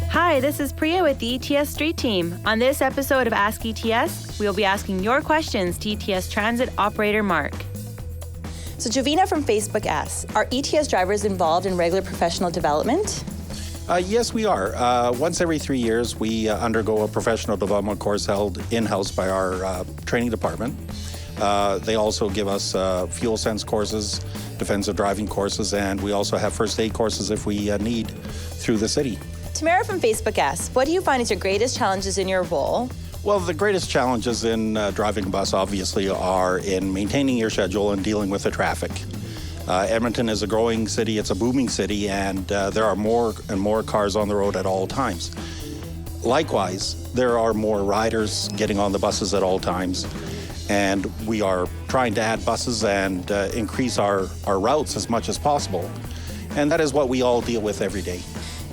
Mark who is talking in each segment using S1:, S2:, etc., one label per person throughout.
S1: Hi, this is Priya with the ETS Street Team. On this episode of Ask ETS, we will be asking your questions to ETS Transit Operator Mark.
S2: So Jovina from Facebook asks, are ETS drivers involved in regular professional development?
S3: Yes, we are. Once every 3 years, we undergo a professional development course held in-house by our training department. They also give us fuel sense courses, defensive driving courses, and we also have first aid courses if we need through the city.
S2: Tamara from Facebook asks, what do you find is your greatest challenges in your role?
S3: Well, the greatest challenges in driving a bus obviously are in maintaining your schedule and dealing with the traffic. Edmonton is a growing city, it's a booming city, and there are more and more cars on the road at all times. Likewise, there are more riders getting on the buses at all times, and we are trying to add buses and increase our routes as much as possible. And that is what we all deal with every day.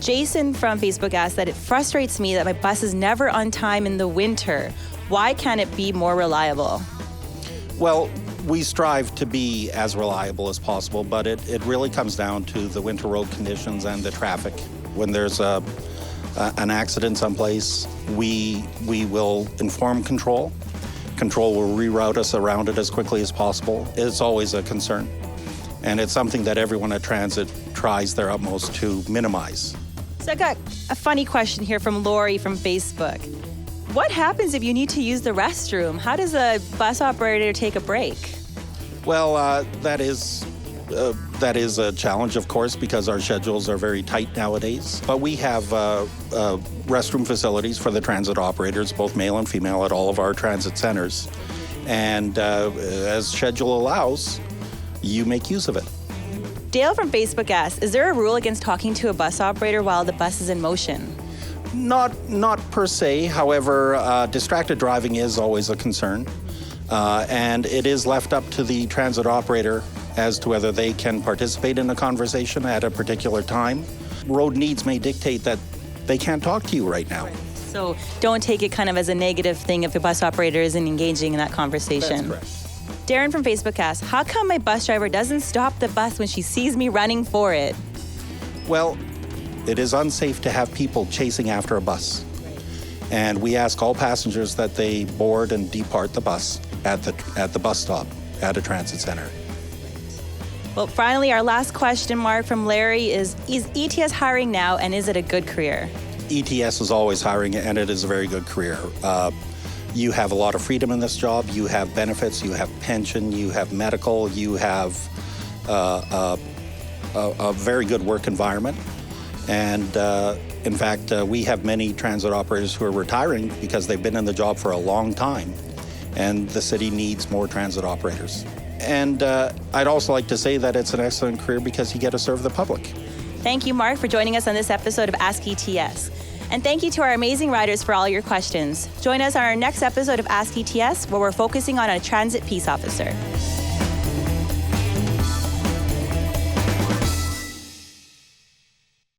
S2: Jason from Facebook asks that it frustrates me that my bus is never on time in the winter. Why can't it be more reliable?
S3: Well, we strive to be as reliable as possible, but it really comes down to the winter road conditions and the traffic. When there's an accident someplace, we will inform control. Control will reroute us around it as quickly as possible. It's always a concern, and it's something that everyone at Transit tries their utmost to minimize.
S2: So I got a funny question here from Lori from Facebook. What happens if you need to use the restroom? How does a bus operator take a break?
S3: Well, that is a challenge, of course, because our schedules are very tight nowadays. But we have restroom facilities for the transit operators, both male and female, at all of our transit centers. And as schedule allows, you make use of it.
S2: Dale from Facebook asks, is there a rule against talking to a bus operator while the bus is in motion?
S3: Not per se. However, distracted driving is always a concern. And it is left up to the transit operator as to whether they can participate in a conversation at a particular time. Road needs may dictate that they can't talk to you right now.
S2: So don't take it kind of as a negative thing if the bus operator isn't engaging in that conversation.
S3: That's correct.
S2: Darren from Facebook asks, how come my bus driver doesn't stop the bus when she sees me running for it?
S3: Well, it is unsafe to have people chasing after a bus. And we ask all passengers that they board and depart the bus at the bus stop at a transit center.
S2: Well, finally, our last question, Mark, from Larry is ETS hiring now, and is it a good career?
S3: ETS is always hiring, and it is a very good career. You have a lot of freedom in this job. You have benefits, you have pension, you have medical, you have a very good work environment. And in fact, we have many transit operators who are retiring because they've been in the job for a long time, and the city needs more transit operators. And I'd also like to say that it's an excellent career because you get to serve the public.
S2: Thank you, Mark, for joining us on this episode of Ask ETS. And thank you to our amazing riders for all your questions. Join us on our next episode of Ask ETS, where we're focusing on a transit peace officer.